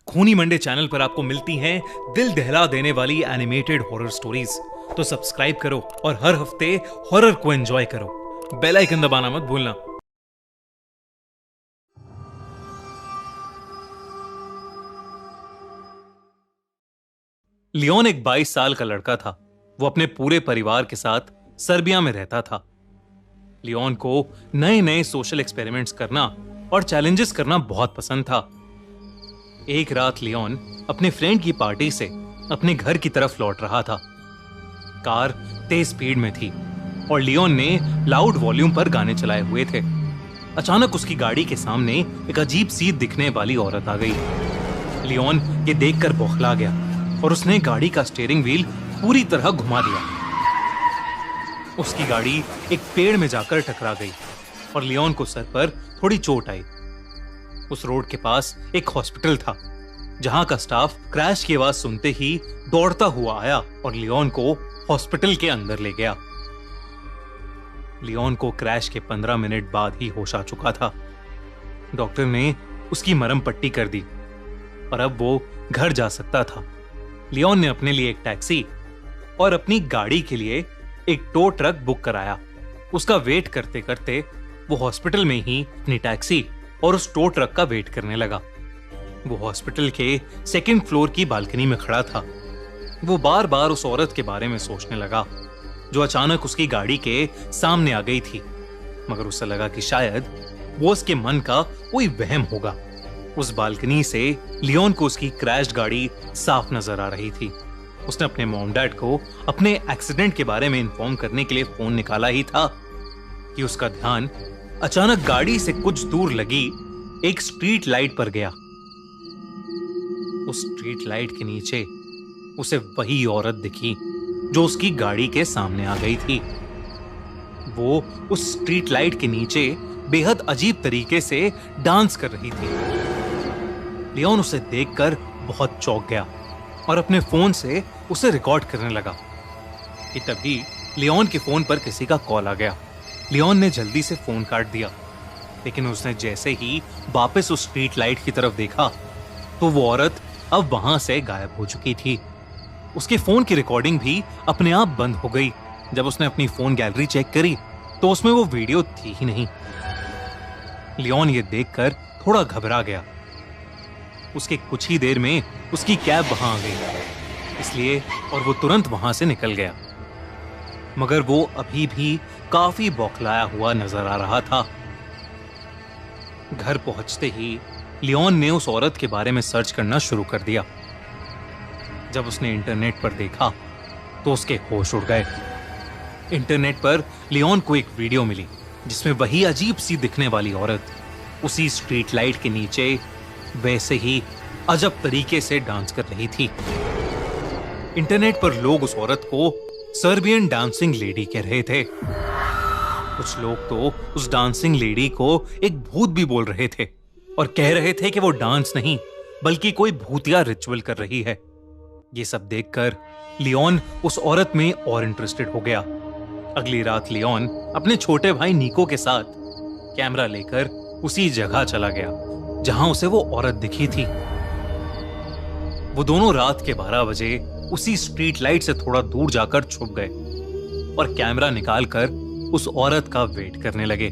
खूनी Monday channel पर आपको मिलती हैं दिल दहला देने वाली एनिमेटेड हॉरर स्टोरीज। तो सब्सक्राइब करो और हर हफ्ते हॉरर को एंजॉय करो। बेल आइकन दबाना मत भूलना। लियोन एक 22 साल का लड़का था। वो अपने पूरे परिवार के साथ सर्बिया में रहता था। लियोन को नए नए सोशल एक्सपेरिमेंट्स करना और चैलेंजेस करना बहुत पसंद था। एक रात लियोन अपने फ्रेंड की पार्टी से अपने घर की तरफ लौट रहा था। कार तेज स्पीड में थी और लियोन ने लाउड वॉल्यूम पर गाने चलाए हुए थे। अचानक उसकी गाड़ी के सामने एक अजीब सी दिखने वाली औरत आ गई। लियोन ये देखकर बौखला गया और उसने गाड़ी का स्टीयरिंग व्हील पूरी तरह घुमा दिया। उसकी गाड़ी एक पेड़ में जाकर टकरा गई और लियोन को सर पर थोड़ी चोट आई। उस रोड के पास एक हॉस्पिटल था जहां का स्टाफ क्रैश की आवाज सुनते ही दौड़ता हुआ आया और लियोन को हॉस्पिटल के अंदर ले गया। लियोन को क्रैश के 15 मिनट बाद ही होश आ चुका था। डॉक्टर ने उसकी मरहम पट्टी कर दी और अब वो घर जा सकता था। लियोन ने अपने लिए एक टैक्सी और अपनी गाड़ी के लिए एक टो ट्रक बुक कराया। उसका वेट करते करते वो हॉस्पिटल में ही अपनी टैक्सी और उस टो ट्रक का वेट करने लगा। वो हॉस्पिटल के सेकंड फ्लोर की बालकनी में खड़ा था। वो बार बार उस औरत के बारे में सोचने लगा जो अचानक उसकी गाड़ी के सामने आ गई थी, मगर उसे लगा कि शायद वो उसके मन का कोई वहम होगा। उस बालकनी से लियोन को उसकी क्रैश्ड गाड़ी साफ नजर आ रही थी। उसने अपने मॉम डैड को अपने एक्सीडेंट के बारे में इन्फॉर्म करने के लिए फोन निकाला ही था कि उसका ध्यान अचानक गाड़ी से कुछ दूर लगी एक स्ट्रीट लाइट पर गया। उस स्ट्रीट लाइट के नीचे उसे वही औरत दिखी जो उसकी गाड़ी के सामने आ गई थी। वो उस स्ट्रीट लाइट के नीचे बेहद अजीब तरीके से डांस कर रही थी। लियोन उसे देखकर बहुत चौंक गया और अपने फोन से उसे रिकॉर्ड करने लगा कि तभी लियोन के फोन पर किसी का कॉल आ गया। लियोन ने जल्दी से फोन काट दिया, लेकिन उसने जैसे ही वापस उस स्ट्रीट लाइट की तरफ देखा तो वो औरत अब वहां से गायब हो चुकी थी। उसके फोन की रिकॉर्डिंग भी अपने आप बंद हो गई। जब उसने अपनी फोन गैलरी चेक करी तो उसमें वो वीडियो थी ही नहीं। लियोन ये देखकर थोड़ा घबरा गया। उसके कुछ ही देर में उसकी कैब वहां आ गई, इसलिए और वो तुरंत वहां से निकल गया। मगर वो अभी भी काफी बौखलाया हुआ नजर आ रहा था। घर पहुंचते ही लियोन ने उस औरत के बारे में सर्च करना शुरू कर दिया। जब उसने इंटरनेट पर देखा तो उसके होश उड़ गए। इंटरनेट पर लियोन को एक वीडियो मिली जिसमें वही अजीब सी दिखने वाली औरत उसी स्ट्रीट लाइट के नीचे वैसे ही अजब तरीके से डांस कर रही थी। इंटरनेट पर लोग उस औरत को सर्बियन डांसिंग लेडी कह रहे थे। कुछ लोग तो उस डांसिंग लेडी को एक भूत भी बोल रहे थे और कह रहे थे कि वो डांस नहीं बल्कि कोई भूतिया रिचुअल कर रही है। ये सब देखकर लियोन उस औरत में और इंटरेस्टेड हो गया। अगली रात लियोन अपने छोटे भाई निको के साथ कैमरा लेकर उसी जगह चला गया जहां उसे वो औरत दिखी थी। वो दोनों रात के 12 बजे उसी स्ट्रीट लाइट से थोड़ा दूर जाकर छुप गए और कैमरा निकालकर उस औरत का वेट करने लगे।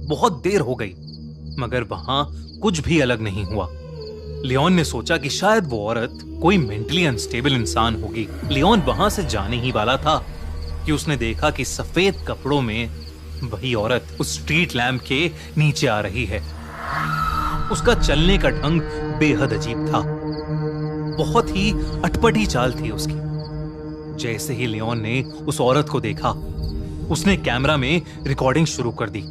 बहुत देर हो गई मगर वहां कुछ भी अलग नहीं हुआ। लियोन ने सोचा कि शायद वो औरत कोई मेंटली अनस्टेबल इंसान होगी। लियोन वहां से जाने ही वाला था कि उसने देखा कि सफेद कपड़ों में वही औरत उस स्ट्रीट लैंप के नीचे आ रही है। उसका चलने का ढंग बेहद अजीब था। बहुत ही अटपटी चाल थी उसकी। जैसे ही लियोन ने उस औरत को देखा उसने कैमरा में रिकॉर्डिंग शुरू कर दी।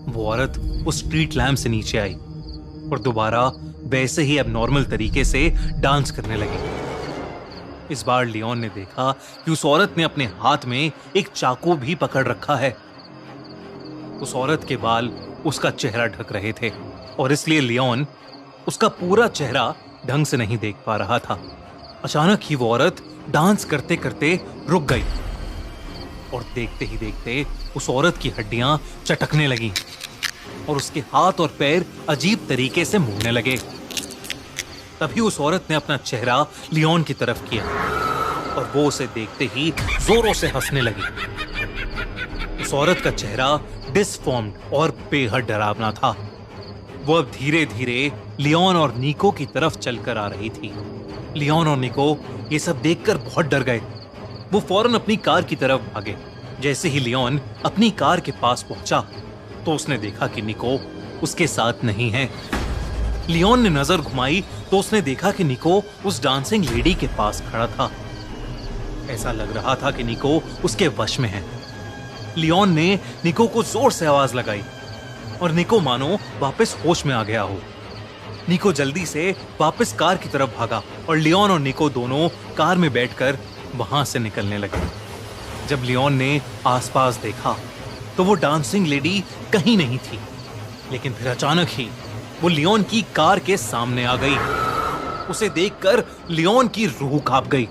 वो औरत उस स्ट्रीट लैंप से नीचे आई और दोबारा वैसे ही एबनॉर्मल तरीके से डांस करने लगी। इस बार लियोन ने देखा कि उस औरत ने अपने हाथ में एक चाकू भी पकड़ रखा है। उस औरत के बाल उसका चेहरा ढक रहे थे और इसलिए लियोन उसका पूरा चेहरा ढंग से नहीं देख पा रहा था। अचानक ही वो औरत डांस करते करते रुक गई और देखते ही देखते उस औरत की हड्डियां चटकने लगी। और उसके हाथ और पैर अजीब तरीके से मुड़ने लगे। तभी उस औरत ने अपना चेहरा लियोन की तरफ किया और वो उसे देखते ही जोरों से हंसने लगी। उस औरत का चेहरा डिसफॉर्म्ड और बेहद डरावना था। वो अब धीरे धीरे लियोन और निको की तरफ चलकर आ रही थी। लियोन और निको ये सब देखकर बहुत डर गए। वो फौरन अपनी कार की तरफ भागे। जैसे ही लियोन अपनी कार के पास पहुंचा तो उसने देखा कि निको उसके साथ नहीं है। लियोन ने नजर घुमाई तो उसने देखा कि निको उस डांसिंग लेडी के पास खड़ा था। ऐसा लग रहा था कि निको उसके वश में है। लियोन ने निको को जोर से आवाज लगाई और निको मानो वापस होश में आ गया हो। निको जल्दी से वापस कार की तरफ भागा और लियोन और निको दोनों कार में बैठकर वहां से निकलने लगे। जब लियोन ने आसपास देखा तो वो डांसिंग लेडी कहीं नहीं थी, लेकिन फिर अचानक ही वो लियोन की कार के सामने आ गई। उसे देखकर लियोन की रूह कांप गई,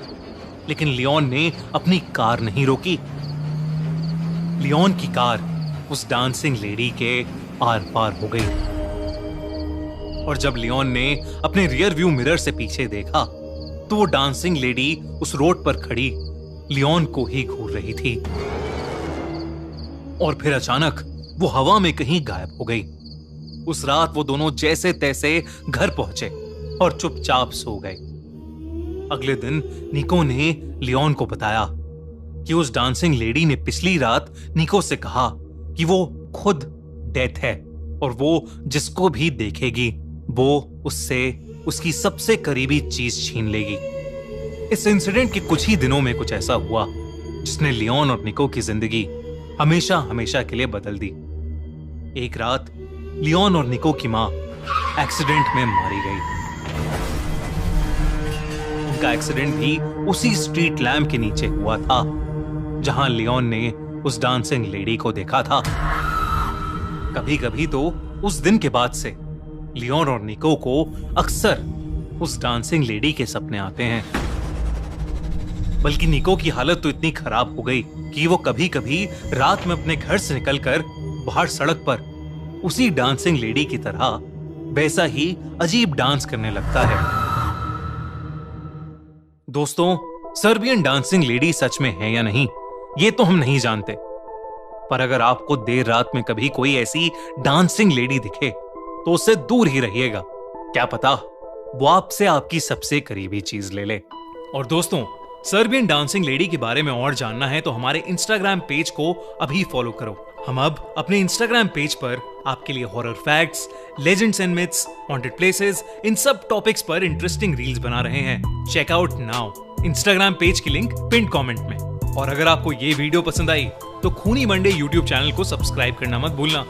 लेकिन लियोन ने अपनी कार नहीं रोकी। लियोन की कार उस डांसिंग लेडी के आर पार हो गई और जब लियोन ने अपने रियर व्यू मिरर से पीछे देखा तो वो डांसिंग लेडी उस रोड पर खड़ी लियोन को ही घूर रही थी और फिर अचानक वो हवा में कहीं गायब हो गई। उस रात वो दोनों जैसे तैसे घर पहुंचे और चुपचाप सो गए। अगले दिन निको ने लियोन को बताया कि उस डांसिंग लेडी ने पिछली रात निको से कहा कि वो खुद डेथ है और वो जिसको भी देखेगी वो उससे उसकी सबसे करीबी चीज छीन लेगी। इस इंसिडेंट के कुछ ही दिनों में कुछ ऐसा हुआ जिसने लियोन और निको की जिंदगी हमेशा हमेशा के लिए बदल दी। एक रात लियोन और निको की मां एक्सीडेंट में मारी गई। उनका एक्सीडेंट भी उसी स्ट्रीट लैम्प के नीचे हुआ था जहां लियोन ने उस डांसिंग लेडी को देखा था। कभी कभी तो उस दिन के बाद से लियोन और निको को अक्सर उस डांसिंग लेडी के सपने आते हैं। बल्कि निको की हालत तो इतनी खराब हो गई कि वो कभी कभी रात में अपने घर से निकलकर बाहर सड़क पर उसी डांसिंग लेडी की तरह वैसा ही अजीब डांस करने लगता है। दोस्तों, सर्बियन डांसिंग लेडी सच में है या नहीं ये तो हम नहीं जानते, पर अगर आपको देर रात में कभी कोई ऐसी डांसिंग लेडी दिखे तो उससे दूर ही रहिएगा। क्या पता वो आपसे आपकी सबसे करीबी चीज ले ले। और दोस्तों, सर्बियन डांसिंग लेडी के बारे में और जानना है तो हमारे इंस्टाग्राम पेज को अभी फॉलो करो। हम अब अपने इंस्टाग्राम पेज पर आपके लिए horror facts, legends and myths, haunted places, इन सब टॉपिक्स पर इंटरेस्टिंग रील्स बना रहे हैं। Check out now. Instagram page की लिंक पिन कमेंट में। और अगर आपको ये वीडियो पसंद आई तो खूनी मंडे यूट्यूब चैनल को सब्सक्राइब करना मत भूलना।